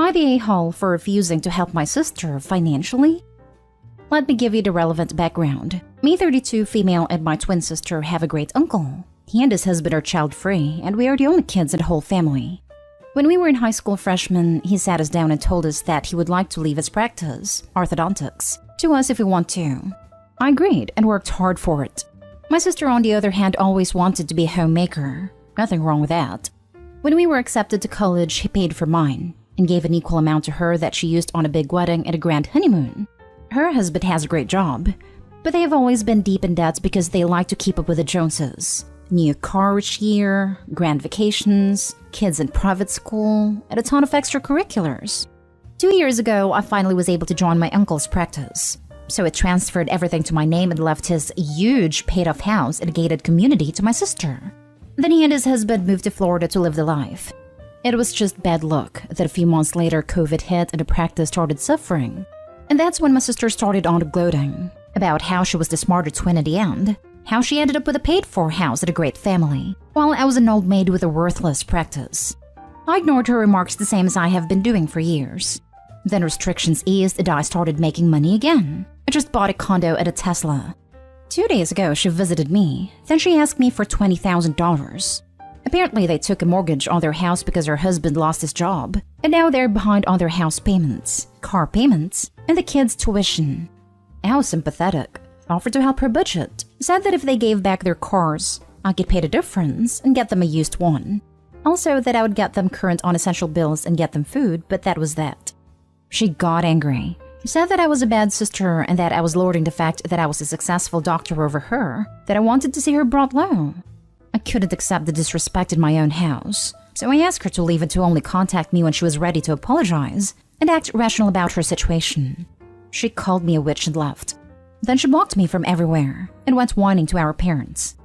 I the a-hole for refusing to help my sister financially? Let me give you the relevant background. Me, 32, female, and my twin sister have a great uncle. He and his husband are child-free, and we are the only kids in the whole family. When we were in high school freshmen, he sat us down and told us that he would like to leave his practice, orthodontics, to us if we want to. I agreed and worked hard for it. My sister, on the other hand, always wanted to be a homemaker. Nothing wrong with that. When we were accepted to college, he paid for mine and gave an equal amount to her that she used on a big wedding and a grand honeymoon. Her husband has a great job, but they have always been deep in debt because they like to keep up with the Joneses. New car each year, grand vacations, kids in private school, and a ton of extracurriculars. 2 years ago, I finally was able to join my uncle's practice. So it transferred everything to my name and left his huge paid-off house in a gated community to my sister. Then he and his husband moved to Florida to live the life. It was just bad luck that a few months later COVID hit and the practice started suffering. And that's when my sister started on the gloating about how she was the smarter twin in the end, how she ended up with a paid-for house and a great family, while I was an old maid with a worthless practice. I ignored her remarks the same as I have been doing for years. Then restrictions eased and I started making money again. I just bought a condo and a Tesla. 2 days ago, she visited me. Then she asked me for $20,000. Apparently, they took a mortgage on their house because her husband lost his job, and now they're behind on their house payments, car payments, and the kids' tuition. I was sympathetic, offered to help her budget, said that if they gave back their cars, I could pay the difference and get them a used one. Also, that I would get them current on essential bills and get them food, but that was that. She got angry, said that I was a bad sister and that I was lording the fact that I was a successful doctor over her, that I wanted to see her brought low. I couldn't accept the disrespect in my own house, so I asked her to leave and to only contact me when she was ready to apologize and act rational about her situation. She called me a witch and left. Then she blocked me from everywhere and went whining to our parents.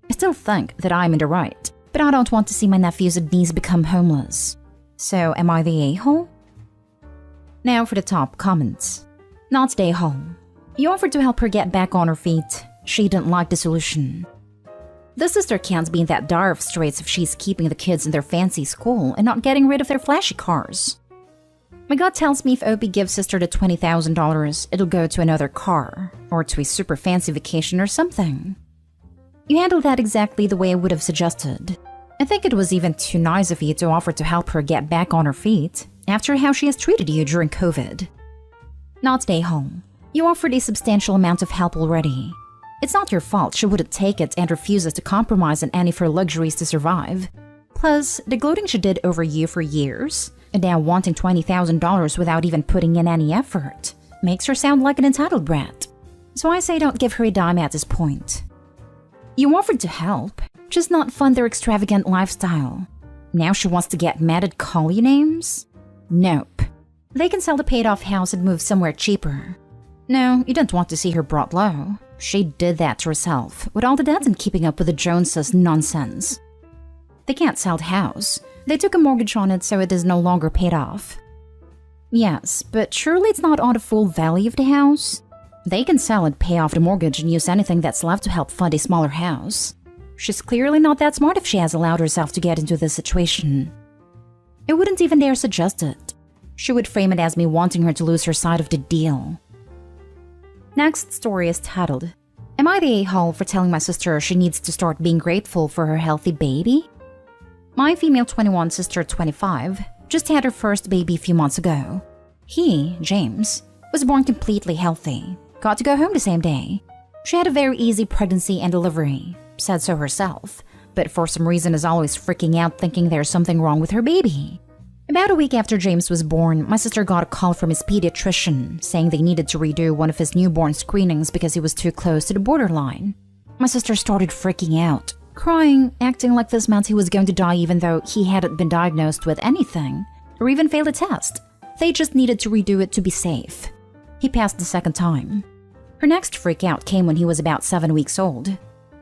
I still think that I'm in the right, but I don't want to see my nephews and niece become homeless. So am I the a-hole? Now for the top comments. Not the a-hole. You offered to help her get back on her feet. She didn't like the solution. The sister can't be in that dire of straits if she's keeping the kids in their fancy school and not getting rid of their flashy cars. My gut tells me if Opie gives sister the $20,000, it'll go to another car, or to a super fancy vacation or something. You handled that exactly the way I would have suggested. I think it was even too nice of you to offer to help her get back on her feet after how she has treated you during COVID. Not stay home. You offered a substantial amount of help already. It's not your fault she wouldn't take it and refuses to compromise on any of her luxuries to survive. Plus, the gloating she did over you for years, and now wanting $20,000 without even putting in any effort, makes her sound like an entitled brat. So I say don't give her a dime at this point. You offered to help, just not fund their extravagant lifestyle. Now she wants to get mad and call you names? Nope. They can sell the paid-off house and move somewhere cheaper. No, you don't want to see her brought low. She did that to herself, with all the debt and keeping up with the Joneses nonsense. They can't sell the house. They took a mortgage on it so it is no longer paid off. Yes, but surely it's not on the full value of the house. They can sell and pay off the mortgage and use anything that's left to help fund a smaller house. She's clearly not that smart if she has allowed herself to get into this situation. I wouldn't even dare suggest it. She would frame it as me wanting her to lose her side of the deal. Next story is titled, Am I the a-hole for telling my sister she needs to start being grateful for her healthy baby? My female 21 sister 25 just had her first baby a few months ago. He, James, was born completely healthy, got to go home the same day. She had a very easy pregnancy and delivery, said so herself, but for some reason is always freaking out thinking there's something wrong with her baby. About a week after James was born, my sister got a call from his pediatrician saying they needed to redo one of his newborn screenings because he was too close to the borderline. My sister started freaking out, crying, acting like this meant he was going to die even though he hadn't been diagnosed with anything, or even failed a test. They just needed to redo it to be safe. He passed the second time. Her next freak out came when he was about 7 weeks old.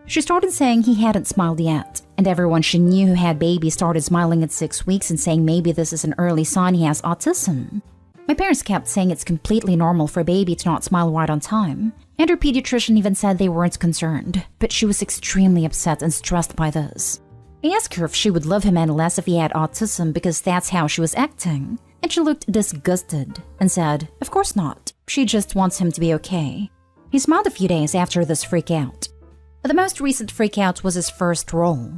She started saying he hadn't smiled yet, and everyone she knew who had babies started smiling at 6 weeks and saying maybe this is an early sign he has autism. My parents kept saying it's completely normal for a baby to not smile right on time, and her pediatrician even said they weren't concerned, but she was extremely upset and stressed by this. I asked her if she would love him any less if he had autism because that's how she was acting, and she looked disgusted and said, "Of course not. She just wants him to be okay." He smiled a few days after this freak out. The most recent freak out was his first roll.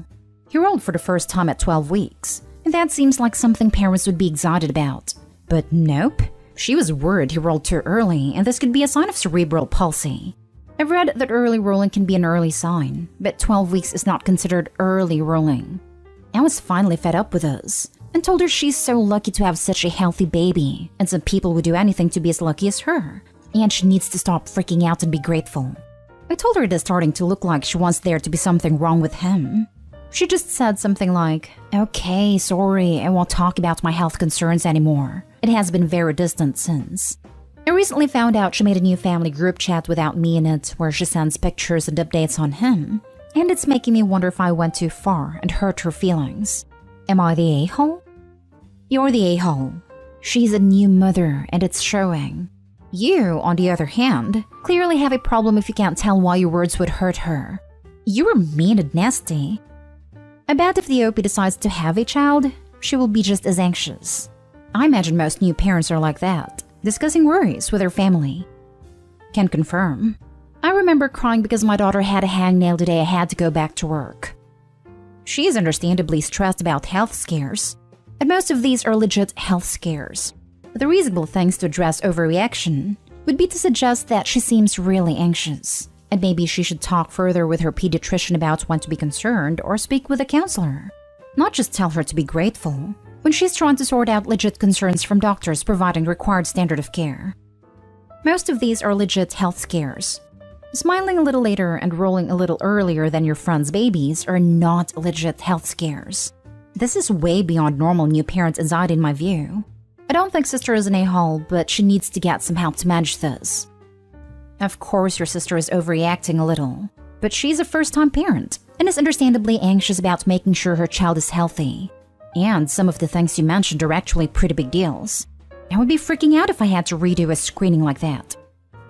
He rolled for the first time at 12 weeks, and that seems like something parents would be excited about. But nope, she was worried he rolled too early, and this could be a sign of cerebral palsy. I've read that early rolling can be an early sign, but 12 weeks is not considered early rolling. I was finally fed up with this, and told her she's so lucky to have such a healthy baby, and some people would do anything to be as lucky as her, and she needs to stop freaking out and be grateful. I told her it is starting to look like she wants there to be something wrong with him. She just said something like, "Okay, sorry, I won't talk about my health concerns anymore. It has been very distant since." I recently found out she made a new family group chat without me in it, where she sends pictures and updates on him, and it's making me wonder if I went too far and hurt her feelings. Am I the a-hole? You're the a-hole. She's a new mother, and it's showing. You, on the other hand, clearly have a problem if you can't tell why your words would hurt her. You were mean and nasty. I bet if the OP decides to have a child, she will be just as anxious. I imagine most new parents are like that, discussing worries with their family. Can confirm. I remember crying because my daughter had a hangnail the day I had to go back to work. She is understandably stressed about health scares, and most of these are legit health scares. The reasonable things to address overreaction would be to suggest that she seems really anxious, and maybe she should talk further with her pediatrician about when to be concerned or speak with a counselor. Not just tell her to be grateful when she's trying to sort out legit concerns from doctors providing the required standard of care. Most of these are legit health scares. Smiling a little later and rolling a little earlier than your friend's babies are not legit health scares. This is way beyond normal new parent anxiety in my view. I don't think sister is an a-hole, but she needs to get some help to manage this. Of course your sister is overreacting a little, but she's a first-time parent and is understandably anxious about making sure her child is healthy. And some of the things you mentioned are actually pretty big deals. I would be freaking out if I had to redo a screening like that.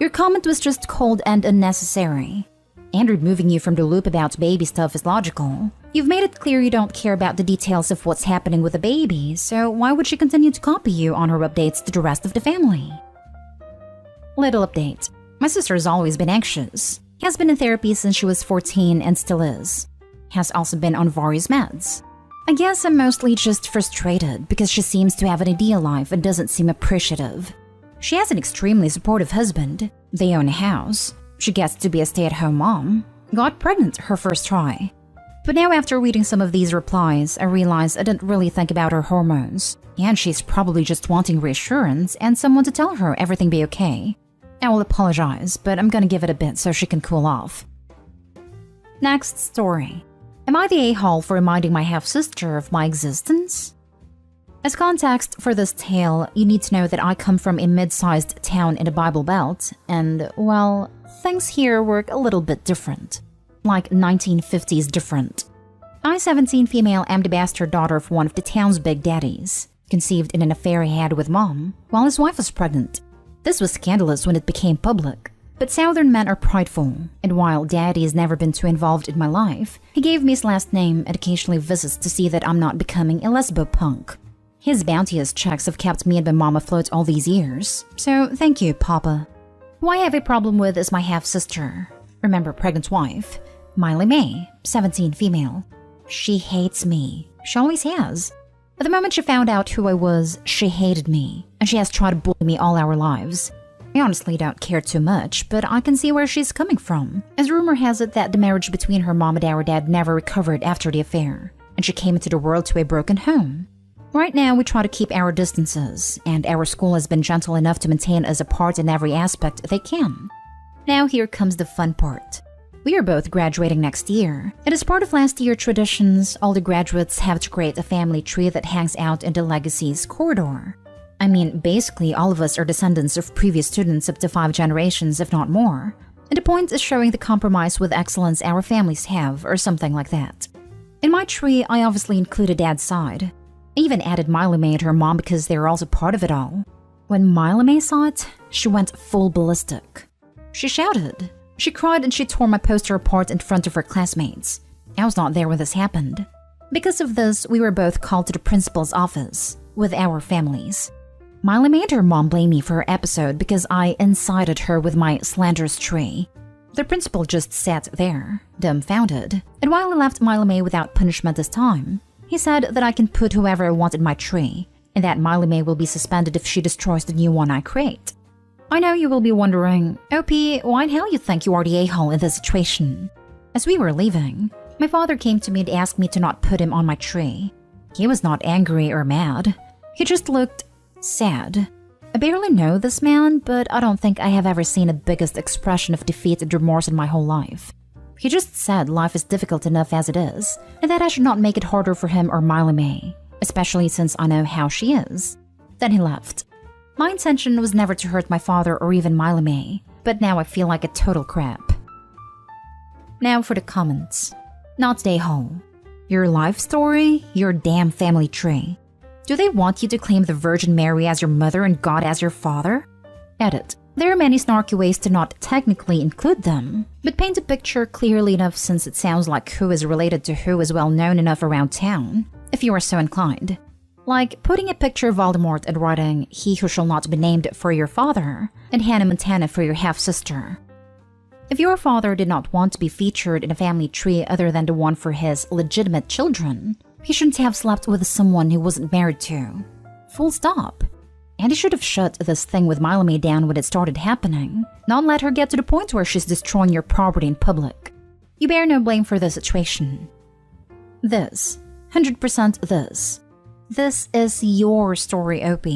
Your comment was just cold and unnecessary. And removing you from the loop about baby stuff is logical. You've made it clear you don't care about the details of what's happening with the baby, so why would she continue to copy you on her updates to the rest of the family? Little update. My sister has always been anxious. Has been in therapy since she was 14 and still is. Has also been on various meds. I guess I'm mostly just frustrated because she seems to have an ideal life and doesn't seem appreciative. She has an extremely supportive husband. They own a house. She gets to be a stay-at-home mom. Got pregnant her first try. But now after reading some of these replies, I realize I didn't really think about her hormones. And she's probably just wanting reassurance and someone to tell her everything be okay. I will apologize, but I'm gonna give it a bit so she can cool off. Next story. Am I the a-hole for reminding my half-sister of my existence? As context for this tale, you need to know that I come from a mid-sized town in the Bible Belt, and, well, things here work a little bit different. Like 1950s different. I, 17 female, am the bastard daughter of one of the town's big daddies, conceived in an affair he had with mom, while his wife was pregnant. This was scandalous when it became public, but southern men are prideful, and while daddy has never been too involved in my life, he gave me his last name and occasionally visits to see that I'm not becoming a lesbo-punk. His bounteous checks have kept me and my mom afloat all these years, so thank you, Papa. Who I have a problem with is my half-sister, remember pregnant wife, Miley May, 17 female. She hates me. She always has. The moment she found out who I was, she hated me, and she has tried to bully me all our lives. I honestly don't care too much, but I can see where she's coming from, as rumor has it that the marriage between her mom and our dad never recovered after the affair, and she came into the world to a broken home. Right now, we try to keep our distances, and our school has been gentle enough to maintain us apart in every aspect they can. Now here comes the fun part. We are both graduating next year, and as part of last year's traditions, all the graduates have to create a family tree that hangs out in the legacies corridor. I mean, basically all of us are descendants of previous students up to 5 generations, if not more, and the point is showing the compromise with excellence our families have, or something like that. In my tree, I obviously included Dad's side. I even added Miley May and her mom because they were also part of it all. When Miley May saw it, she went full ballistic. She shouted. She cried and she tore my poster apart in front of her classmates. I was not there when this happened. Because of this, we were both called to the principal's office with our families. Miley made her mom blame me for her episode because I incited her with my slanderous tree. The principal just sat there, dumbfounded, and while he left Miley May without punishment this time, he said that I can put whoever I want in my tree, and that Miley May will be suspended if she destroys the new one I create. I know you will be wondering, OP, why the hell you think you are the a-hole in this situation? As we were leaving, my father came to me and asked me to not put him on my tree. He was not angry or mad. He just looked sad. I barely know this man, but I don't think I have ever seen a biggest expression of defeat and remorse in my whole life. He just said life is difficult enough as it is, and that I should not make it harder for him or Miley May, especially since I know how she is. Then he left. My intention was never to hurt my father or even Miley May, but now I feel like a total crap. Now for the comments. Not a-hole. Your life story, your damn family tree. Do they want you to claim the Virgin Mary as your mother and God as your father? Edit. There are many snarky ways to not technically include them, but paint a picture clearly enough since it sounds like who is related to who is well known enough around town, if you are so inclined. Like putting a picture of Voldemort and writing, "He who shall not be named" for your father, and Hannah Montana for your half-sister. If your father did not want to be featured in a family tree other than the one for his legitimate children, he shouldn't have slept with someone he wasn't married to. Full stop. And he should have shut this thing with Miley May down when it started happening, not let her get to the point where she's destroying your property in public. You bear no blame for the situation. This. 100% this. This is your story, OP.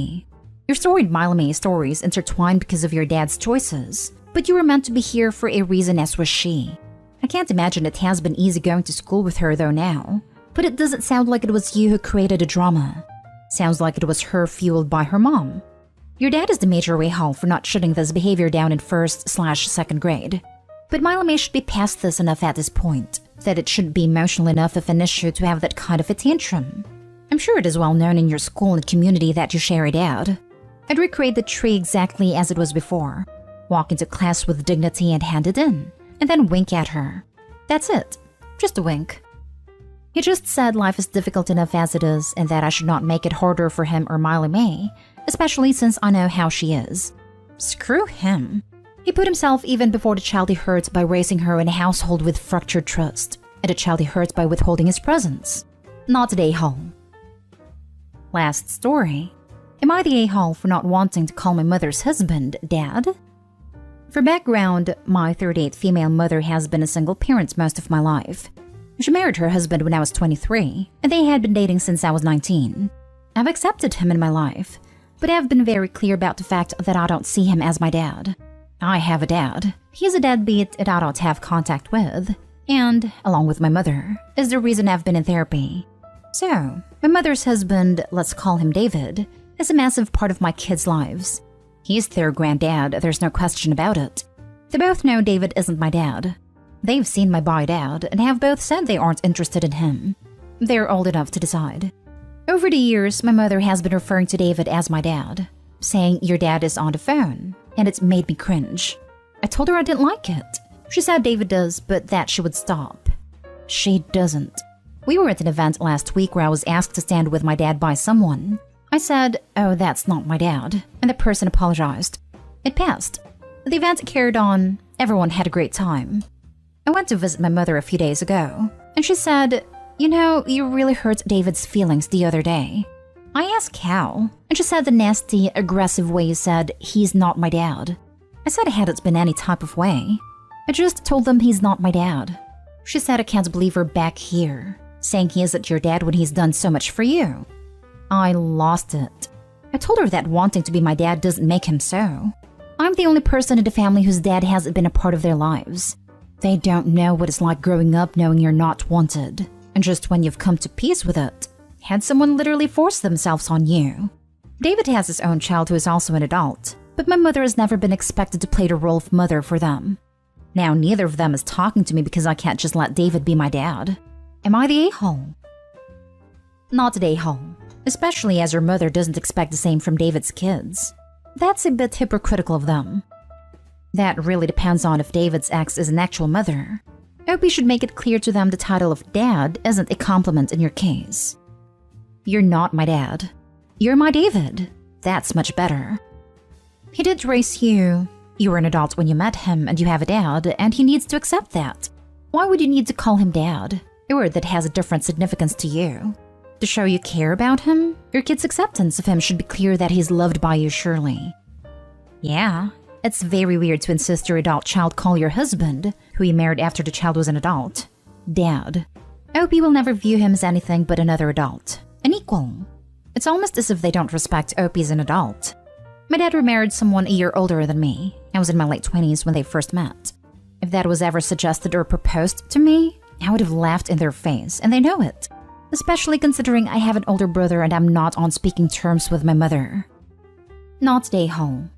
Your story and Miley May's stories intertwined because of your dad's choices, but you were meant to be here for a reason, as was she. I can't imagine it has been easy going to school with her though now, but it doesn't sound like it was you who created the drama. Sounds like it was her fueled by her mom. Your dad is the major a-hole for not shutting this behavior down in 1st/2nd grade. But Miley May should be past this enough at this point, that it shouldn't be emotional enough of an issue to have that kind of a tantrum. I'm sure it is well known in your school and community that you share a dad. I'd recreate the tree exactly as it was before. Walk into class with dignity and hand it in, and then wink at her. That's it. Just a wink. He just said life is difficult enough as it is and that I should not make it harder for him or Miley May, especially since I know how she is. Screw him. He put himself even before the child he hurt by raising her in a household with fractured trust, and the child he hurt by withholding his presence. Not the a-hole. Last story. Am I the a-hole for not wanting to call my mother's husband Dad? For background, my 38th female mother has been a single parent most of my life. She married her husband when I was 23, and they had been dating since I was 19. I've accepted him in my life, but I've been very clear about the fact that I don't see him as my dad. I have a dad. He's a deadbeat that I don't have contact with, and, along with my mother, is the reason I've been in therapy. So, my mother's husband, let's call him David, is a massive part of my kids' lives. He's their granddad, there's no question about it. They both know David isn't my dad. They've seen my boy dad and have both said they aren't interested in him. They're old enough to decide. Over the years, my mother has been referring to David as my dad, saying your dad is on the phone, and it's made me cringe. I told her I didn't like it. She said David does, but that she would stop. She doesn't. We were at an event last week where I was asked to stand with my dad by someone. I said, "Oh, that's not my dad," and the person apologized. It passed. The event carried on. Everyone had a great time. I went to visit my mother a few days ago, and she said, "You know, you really hurt David's feelings the other day." I asked how, and she said the nasty, aggressive way you said, "He's not my dad." I said it hadn't been any type of way. I just told them he's not my dad. She said I can't believe her back here, saying he isn't your dad when he's done so much for you. I lost it. I told her that wanting to be my dad doesn't make him so. I'm the only person in the family whose dad hasn't been a part of their lives. They don't know what it's like growing up knowing you're not wanted, and just when you've come to peace with it, had someone literally force themselves on you. David has his own child who is also an adult, but my mother has never been expected to play the role of mother for them. Now neither of them is talking to me because I can't just let David be my dad. Am I the a-hole? Not the a-hole, especially as your mother doesn't expect the same from David's kids. That's a bit hypocritical of them. That really depends on if David's ex is an actual mother. I hope you should make it clear to them the title of dad isn't a compliment in your case. You're not my dad. You're my David. that's much better. He did raise you. You were an adult when you met him, and you have a dad, and he needs to accept that. Why would you need to call him dad? A word that has a different significance to you. To show you care about him, your kid's acceptance of him should be clear that he's loved by you surely. Yeah, it's very weird to insist your adult child call your husband, who you married after the child was an adult, dad. I hope you will never view him as anything but another adult, an equal. It's almost as if they don't respect Opie as an adult. My dad remarried someone a year older than me. I was in my late 20s when they first met. If that was ever suggested or proposed to me, I would have laughed in their face, and they know it. Especially considering I have an older brother and I'm not on speaking terms with my mother. Not day-ho.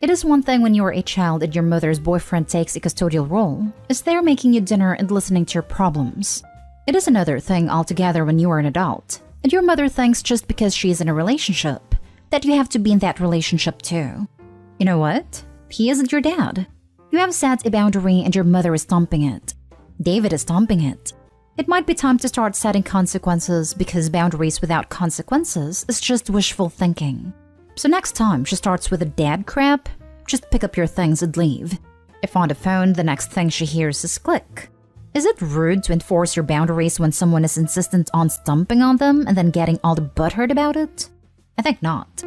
It is one thing when you are a child and your mother's boyfriend takes a custodial role, is there making you dinner and listening to your problems. It is another thing altogether when you are an adult, and your mother thinks just because she is in a relationship, that you have to be in that relationship too. You know what? He isn't your dad. You have set a boundary and your mother is stomping it. David is stomping it. It might be time to start setting consequences because boundaries without consequences is just wishful thinking. So next time she starts with a dad crap, just pick up your things and leave. If on the phone, the next thing she hears is click. Is it rude to enforce your boundaries when someone is insistent on stomping on them and then getting all the butthurt about it? I think not.